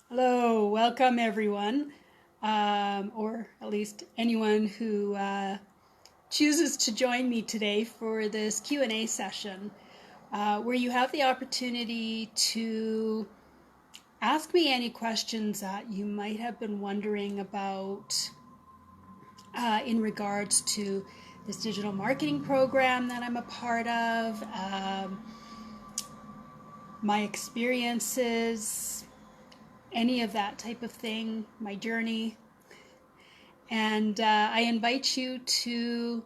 Hello, welcome everyone, or at least anyone who chooses to join me today for this Q&A session, where you have the opportunity to ask me any questions that you might have been wondering about in regards to this digital marketing program that I'm a part of, my experiences, any of that type of thing, my journey. And I invite you to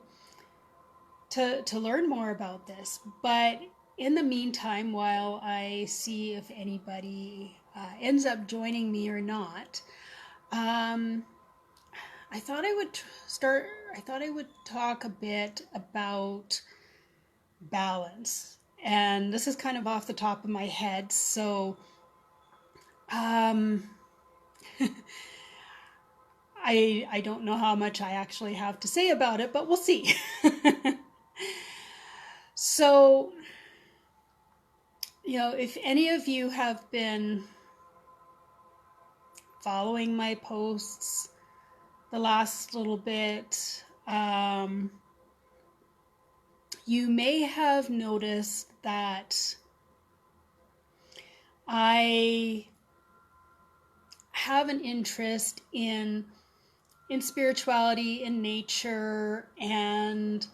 learn more about this. But in the meantime, while I see if anybody ends up joining me or not, um, I thought I would start. I thought I would talk a bit about balance, and this is kind of off the top of my head. So, um, I don't know how much I actually have to say about it, but we'll see. So, if any of you have been following my posts the last little bit, you may have noticed that I have an interest in spirituality, in nature, and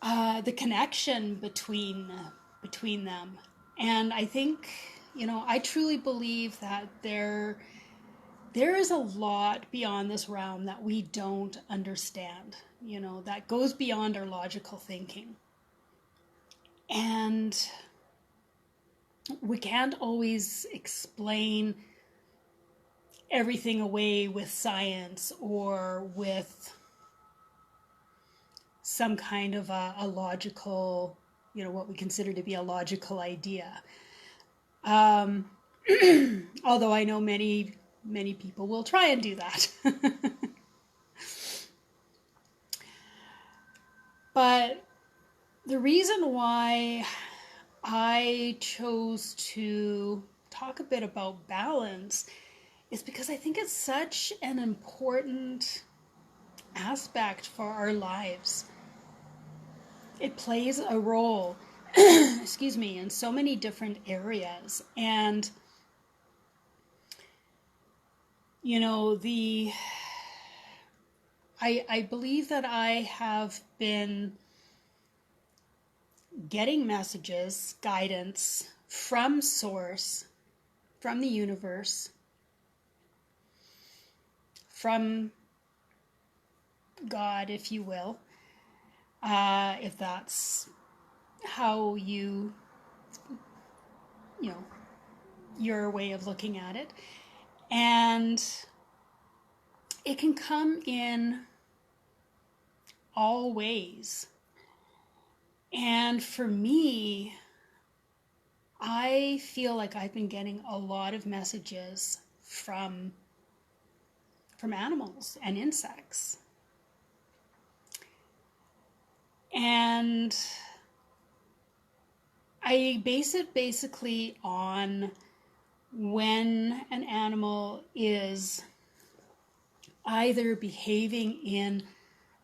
the connection between them. And I think, I truly believe that there is a lot beyond this realm that we don't understand, that goes beyond our logical thinking. And we can't always explain everything away with science or with some kind of a logical, what we consider to be a logical idea. Um, although I know many people will try and do that. But the reason why I chose to talk a bit about balance is because I think it's such an important aspect for our lives. It plays a role, excuse me, in so many different areas. And, I believe that I have been getting messages, guidance from Source, from the universe, from God, if you will, if that's how your way of looking at it. And it can come in all ways. And for me, I feel like I've been getting a lot of messages from animals and insects. And I base it basically on when an animal is either behaving in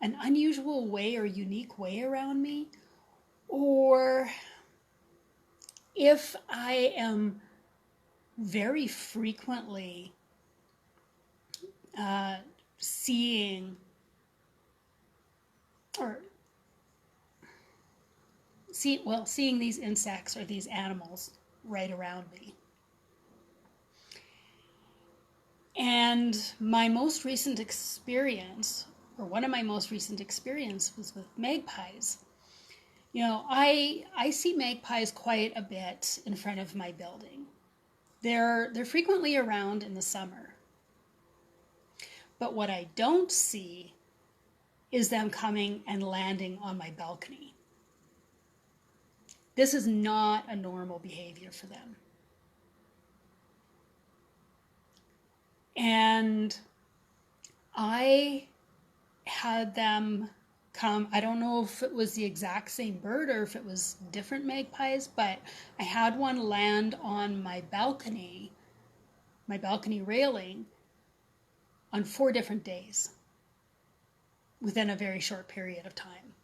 an unusual way or unique way around me, or if I am very frequently seeing these insects or these animals right around me. And my most recent experience, or one of my most recent experiences, was with magpies. I see magpies quite a bit in front of my building. They're frequently around in the summer. But what I don't see is them coming and landing on my balcony. This is not a normal behavior for them. And I had them come, I don't know if it was the exact same bird or if it was different magpies, but I had one land on my balcony my balcony railing on 4 different days within a very short period of time.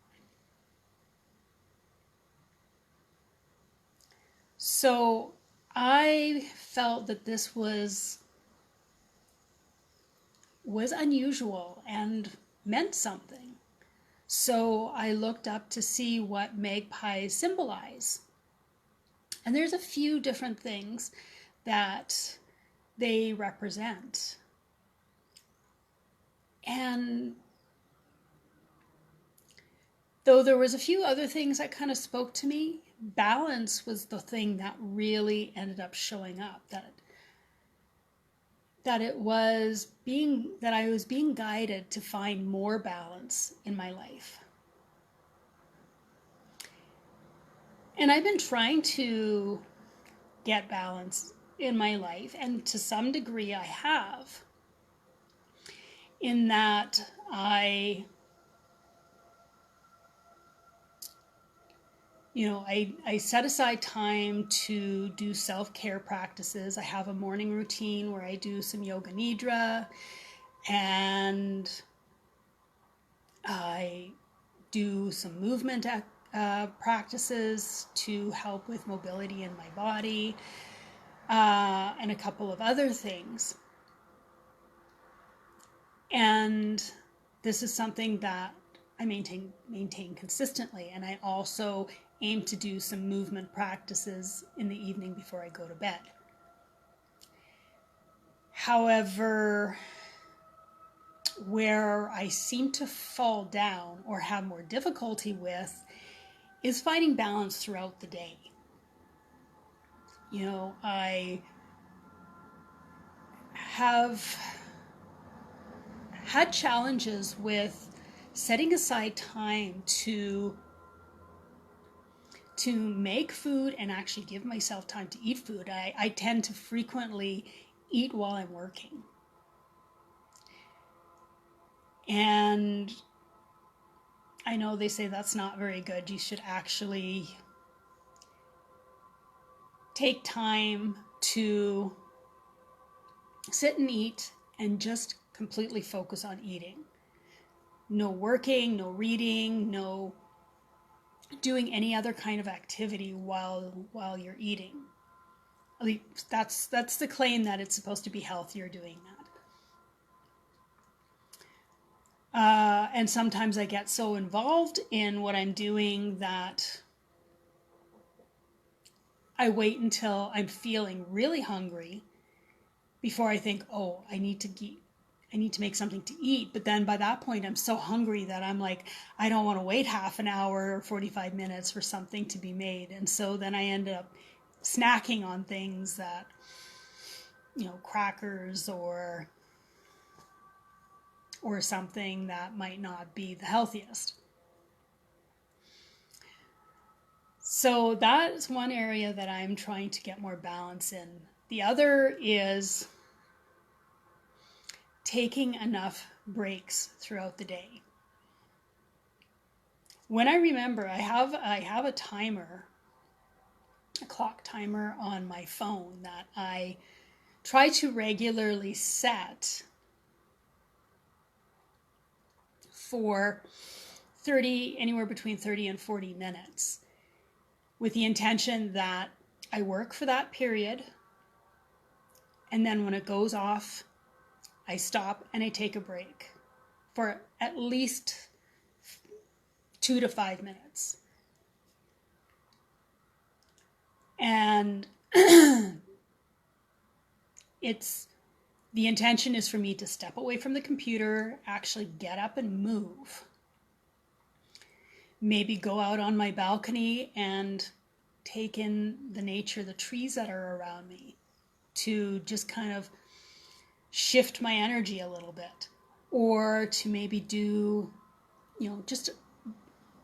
So I felt that this was unusual and meant something. So I looked up to see what magpies symbolize. And there's a few different things that they represent. And though there was a few other things that kind of spoke to me, balance was the thing that really ended up showing up, that I was being guided to find more balance in my life. And I've been trying to get balance in my life, and to some degree I have, in that I set aside time to do self-care practices. I have a morning routine where I do some yoga nidra, and I do some movement practices to help with mobility in my body, and a couple of other things. And this is something that I maintain consistently, and I also aim to do some movement practices in the evening before I go to bed. However, where I seem to fall down or have more difficulty with is finding balance throughout the day. I have had challenges with setting aside time to make food and actually give myself time to eat food. I tend to frequently eat while I'm working. And I know they say that's not very good. You should actually take time to sit and eat and just completely focus on eating. No working, no reading, no doing any other kind of activity while you're eating. At least that's the claim, that it's supposed to be healthier doing that. And sometimes I get so involved in what I'm doing that I wait until I'm feeling really hungry before I think, oh, I need to make something to eat. But then by that point, I'm so hungry that I'm like, I don't want to wait half an hour or 45 minutes for something to be made. And so then I end up snacking on things that, crackers or something that might not be the healthiest. So that's one area that I'm trying to get more balance in. The other is taking enough breaks throughout the day. When I remember, I have a timer, a clock timer on my phone that I try to regularly set for anywhere between 30 and 40 minutes, with the intention that I work for that period, and then when it goes off, I stop and I take a break for at least 2 to 5 minutes. And the intention is for me to step away from the computer, actually get up and move. Maybe go out on my balcony and take in the nature, the trees that are around me, to just kind of shift my energy a little bit. Or to maybe do, just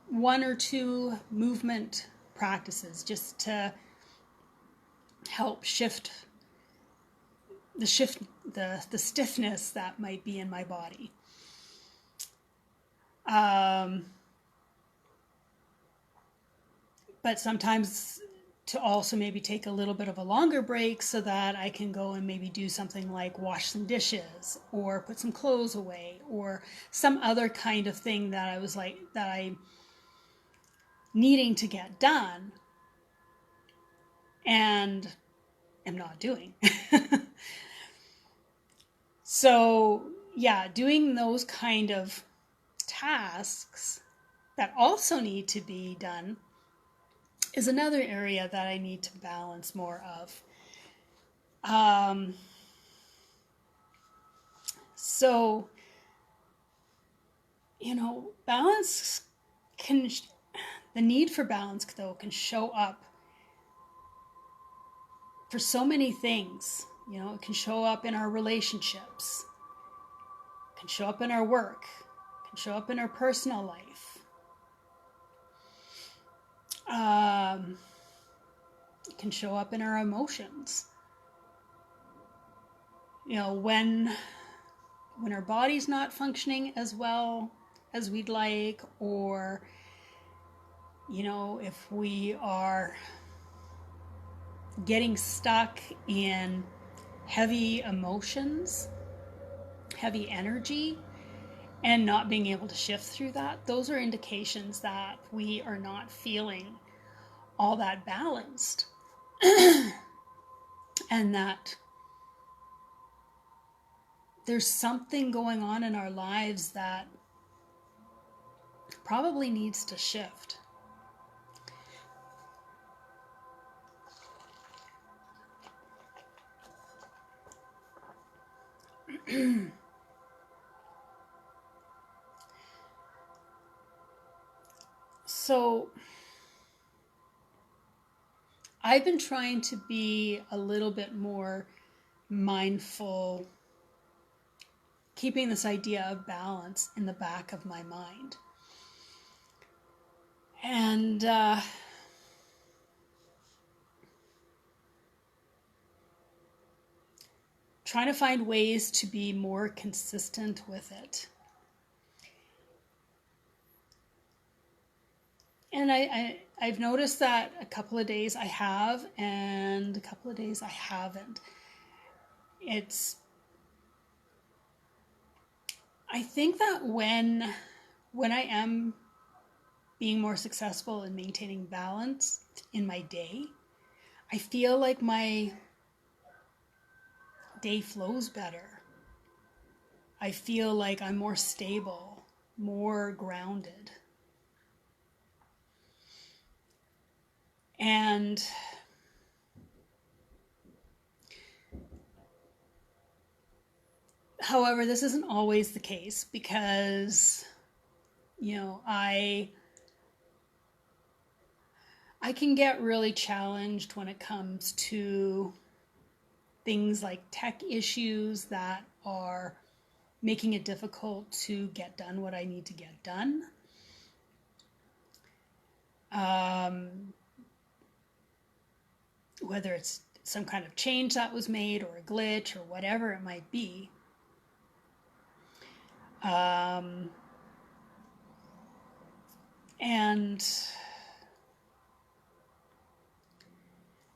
1 or 2 movement practices just to help shift the stiffness that might be in my body. But sometimes to also maybe take a little bit of a longer break so that I can go and maybe do something like wash some dishes or put some clothes away or some other kind of thing that I was like, that I needing to get done and am not doing. So yeah, doing those kind of tasks that also need to be done is another area that I need to balance more of. So, balance can, the need for balance though can show up for so many things. It can show up in our relationships, it can show up in our work, it can show up in our personal life. It can show up in our emotions. When our body's not functioning as well as we'd like, or if we are getting stuck in heavy emotions, heavy energy, and not being able to shift through that, those are indications that we are not feeling all that balanced. And that there's something going on in our lives that probably needs to shift. So I've been trying to be a little bit more mindful, keeping this idea of balance in the back of my mind. And trying to find ways to be more consistent with it. And I've noticed that a couple of days I have, and a couple of days I haven't. I think that when I am being more successful in maintaining balance in my day, I feel like my day flows better. I feel like I'm more stable, more grounded. And however, this isn't always the case because, I can get really challenged when it comes to things like tech issues that are making it difficult to get done what I need to get done. Whether it's some kind of change that was made or a glitch or whatever it might be. And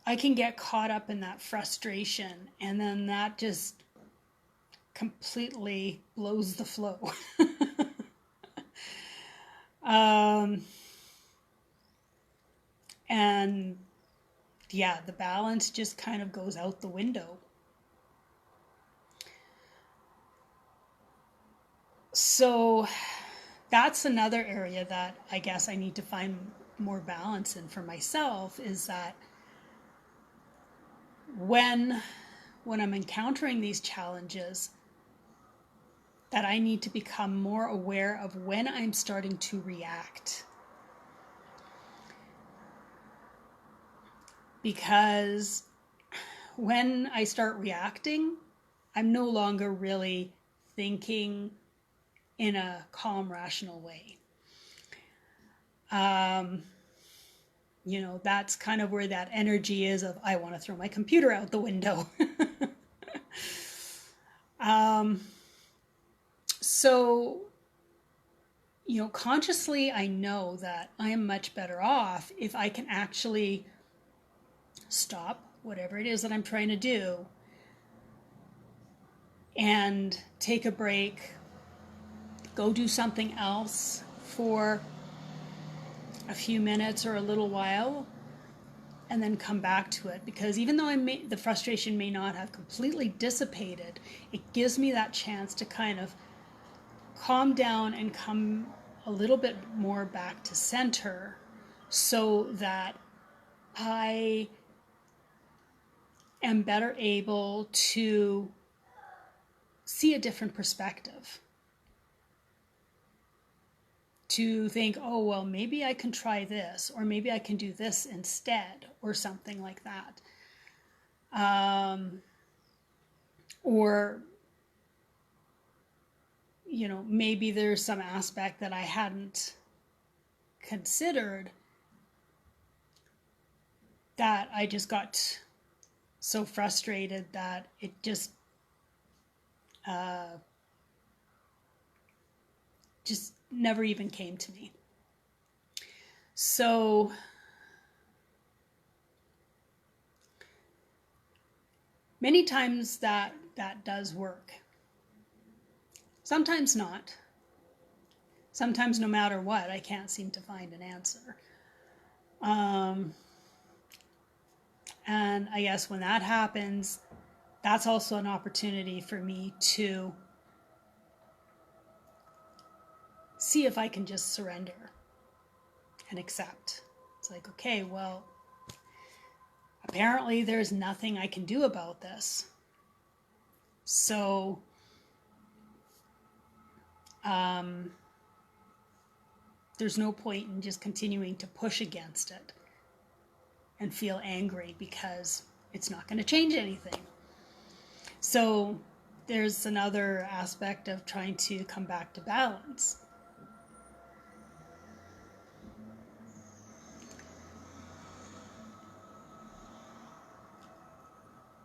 I can get caught up in that frustration, and then that just completely blows the flow. And yeah, the balance just kind of goes out the window. So that's another area that I guess I need to find more balance in for myself, is that when I'm encountering these challenges, that I need to become more aware of when I'm starting to react. Because when I start reacting, I'm no longer really thinking in a calm, rational way. That's kind of where that energy is of, I want to throw my computer out the window. So, consciously I know that I am much better off if I can actually stop whatever it is that I'm trying to do and take a break, go do something else for a few minutes or a little while, and then come back to it. Because even though the frustration may not have completely dissipated, it gives me that chance to kind of calm down and come a little bit more back to center, so that I am better able to see a different perspective. To think, oh, well, maybe I can try this, or maybe I can do this instead, or something like that. Or, maybe there's some aspect that I hadn't considered that I just got so frustrated that it just never even came to me. So many times that does work. Sometimes not. Sometimes no matter what, I can't seem to find an answer. And I guess when that happens, that's also an opportunity for me to see if I can just surrender and accept. It's like, okay, well, apparently there's nothing I can do about this. So, there's no point in just continuing to push against it and feel angry, because it's not going to change anything. So there's another aspect of trying to come back to balance.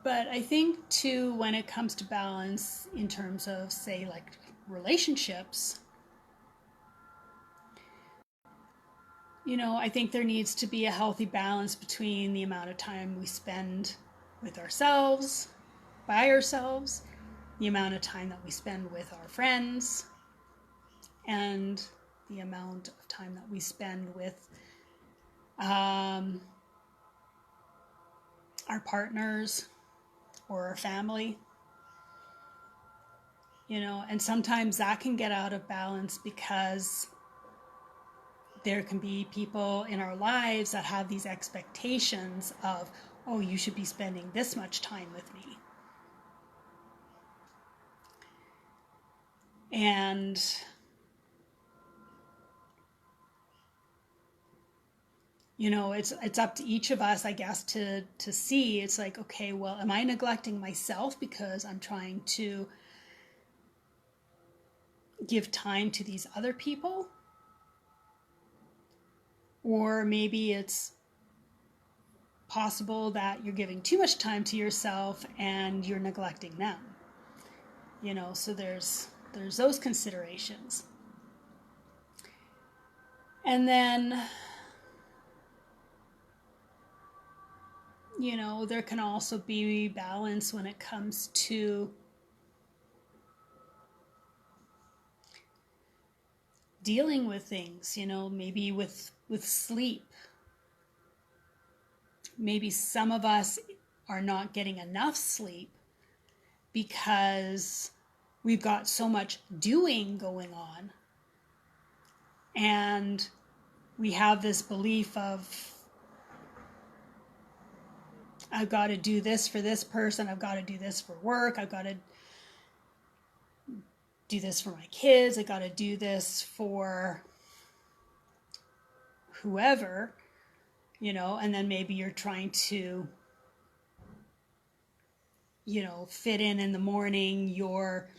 But I think too, when it comes to balance in terms of, say, like relationships, I think there needs to be a healthy balance between the amount of time we spend with ourselves, by ourselves, the amount of time that we spend with our friends, and the amount of time that we spend with our partners or our family. And sometimes that can get out of balance because there can be people in our lives that have these expectations of, oh, you should be spending this much time with me. And it's up to each of us, I guess, to see. It's like, okay, well, am I neglecting myself because I'm trying to give time to these other people? Or maybe it's possible that you're giving too much time to yourself and you're neglecting them. So there's those considerations. And then, there can also be balance when it comes to dealing with things, maybe with sleep. Maybe some of us are not getting enough sleep because we've got so much doing going on. And we have this belief of, I've got to do this for this person, I've got to do this for work, I've got to do this for my kids, I've got to do this for whoever, and then maybe you're trying to, fit in the morning your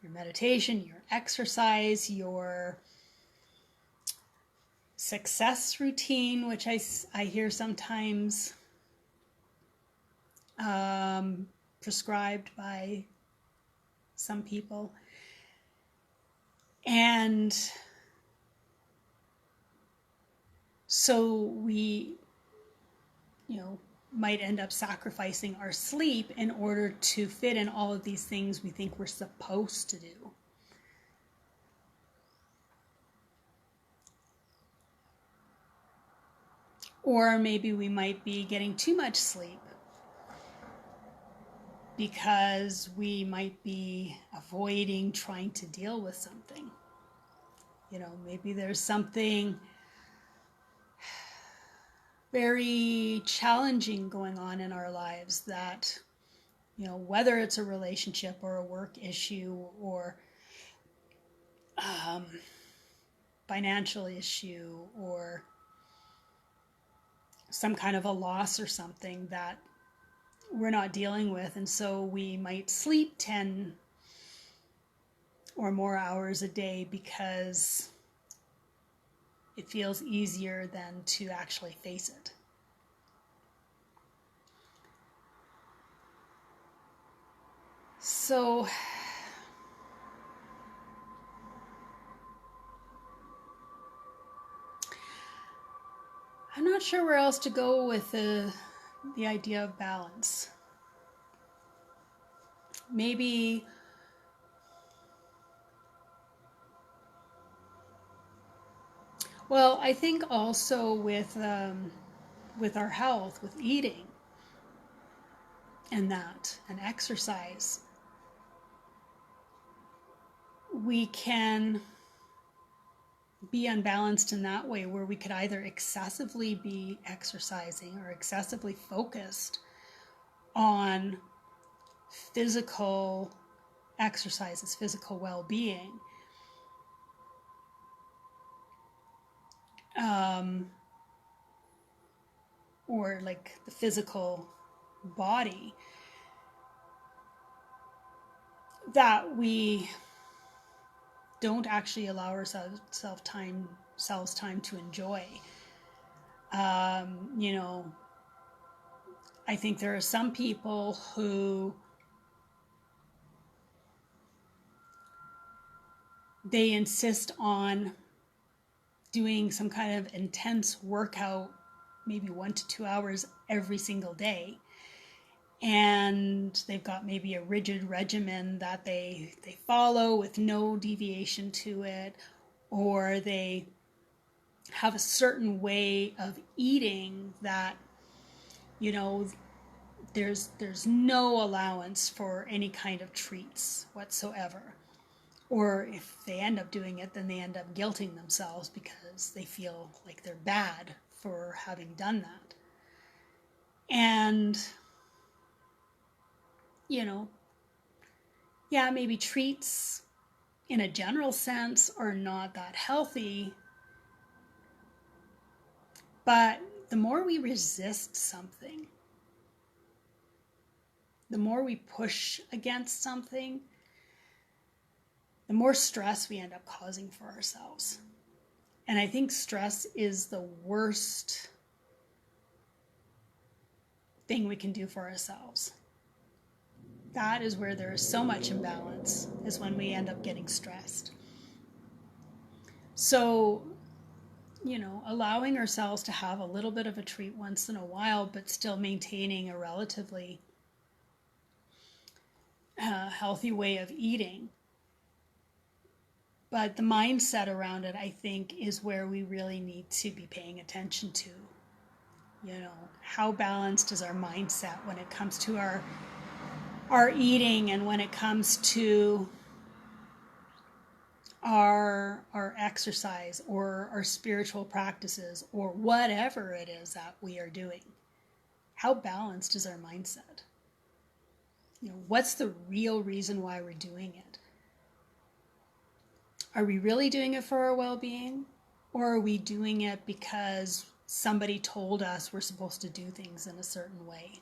meditation, your exercise, your success routine, which I hear sometimes prescribed by some people. And So we, might end up sacrificing our sleep in order to fit in all of these things we think we're supposed to do. Or maybe we might be getting too much sleep because we might be avoiding trying to deal with something. Maybe there's something very challenging going on in our lives that, whether it's a relationship or a work issue or financial issue or some kind of a loss or something that we're not dealing with. And so we might sleep 10 or more hours a day because it feels easier than to actually face it. So I'm not sure where else to go with the idea of balance. Maybe I think also with our health, with eating and exercise, we can be unbalanced in that way where we could either excessively be exercising or excessively focused on physical exercises, physical well-being, or like the physical body, that we don't actually allow ourselves time to enjoy. I think there are some people who they insist on doing some kind of intense workout, maybe 1 to 2 hours every single day. And they've got maybe a rigid regimen that they follow with no deviation to it, or they have a certain way of eating that, there's no allowance for any kind of treats whatsoever. Or if they end up doing it, then they end up guilting themselves because they feel like they're bad for having done that. And maybe treats in a general sense are not that healthy, but the more we resist something, the more we push against something, the more stress we end up causing for ourselves. And I think stress is the worst thing we can do for ourselves. That is where there is so much imbalance, is when we end up getting stressed. So, allowing ourselves to have a little bit of a treat once in a while, but still maintaining a relatively healthy way of eating. But the mindset around it, I think, is where we really need to be paying attention to. How balanced is our mindset when it comes to our eating, and when it comes to our exercise or our spiritual practices or whatever it is that we are doing. How balanced is our mindset? What's the real reason why we're doing it? Are we really doing it for our well-being? Or are we doing it because somebody told us we're supposed to do things in a certain way?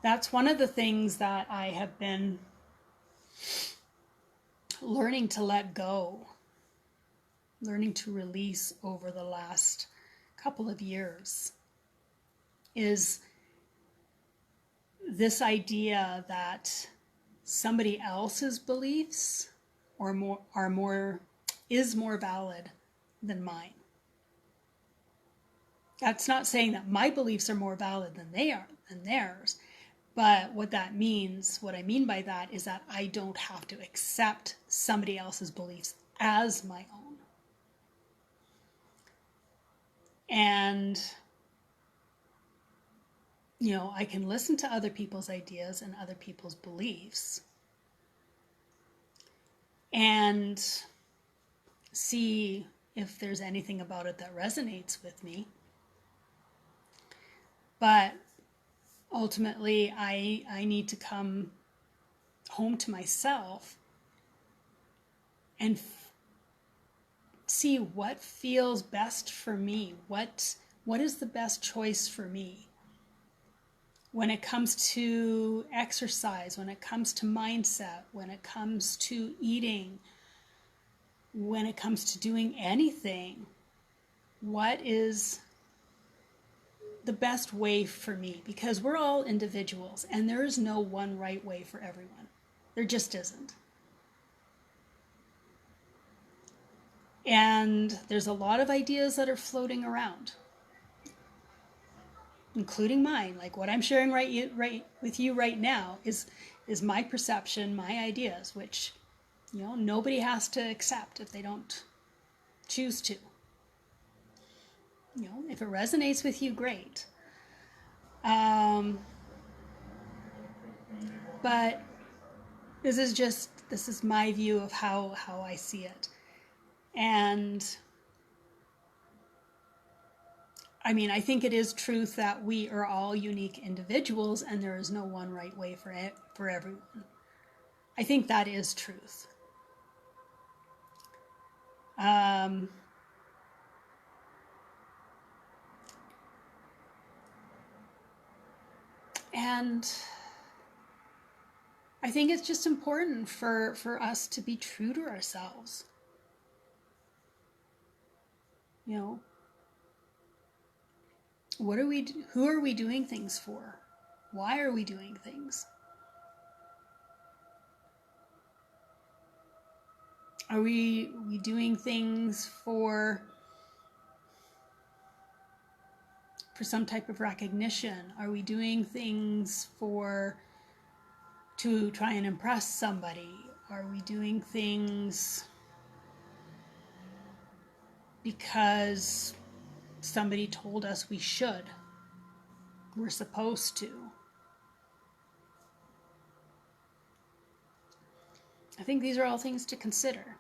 That's one of the things that I have been learning to let go, learning to release over the last couple of years, is this idea that somebody else's beliefs is more valid than mine. That's not saying that my beliefs are more valid than theirs, but what I mean by that is that I don't have to accept somebody else's beliefs as my own. And I can listen to other people's ideas and other people's beliefs and see if there's anything about it that resonates with me. But ultimately, I need to come home to myself and see what feels best for me. What is the best choice for me? When it comes to exercise, when it comes to mindset, when it comes to eating, when it comes to doing anything, what is the best way for me? Because we're all individuals and there is no one right way for everyone. There just isn't. And there's a lot of ideas that are floating around, including mine. Like what I'm sharing right with you right now is my perception, my ideas, which nobody has to accept if they don't choose to. If it resonates with you, great. But this is my view of how I see it. And I think it is truth that we are all unique individuals and there is no one right way for everyone. I think that is truth. And I think it's just important for us to be true to ourselves. Who are we doing things for? Why are we doing things? Are we doing things for some type of recognition? Are we doing things to try and impress somebody? Are we doing things because somebody told us we should? We're supposed to. I think these are all things to consider.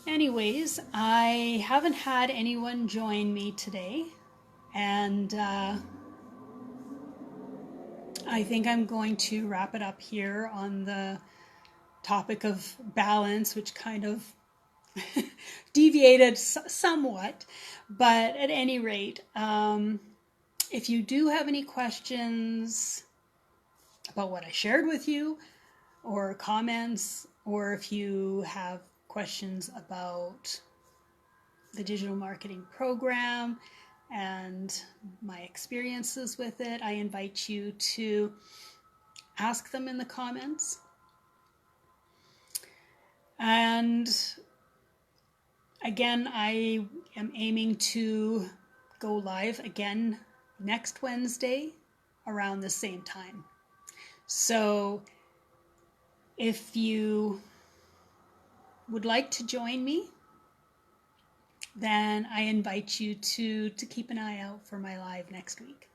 Anyways, I haven't had anyone join me today, and I think I'm going to wrap it up here on the topic of balance, which kind of deviated somewhat, but at any rate, if you do have any questions about what I shared with you, or comments, or if you have questions about the digital marketing program and my experiences with it, I invite you to ask them in the comments. And again, I am aiming to go live again next Wednesday around the same time. So if you would like to join me, then I invite you to keep an eye out for my live next week.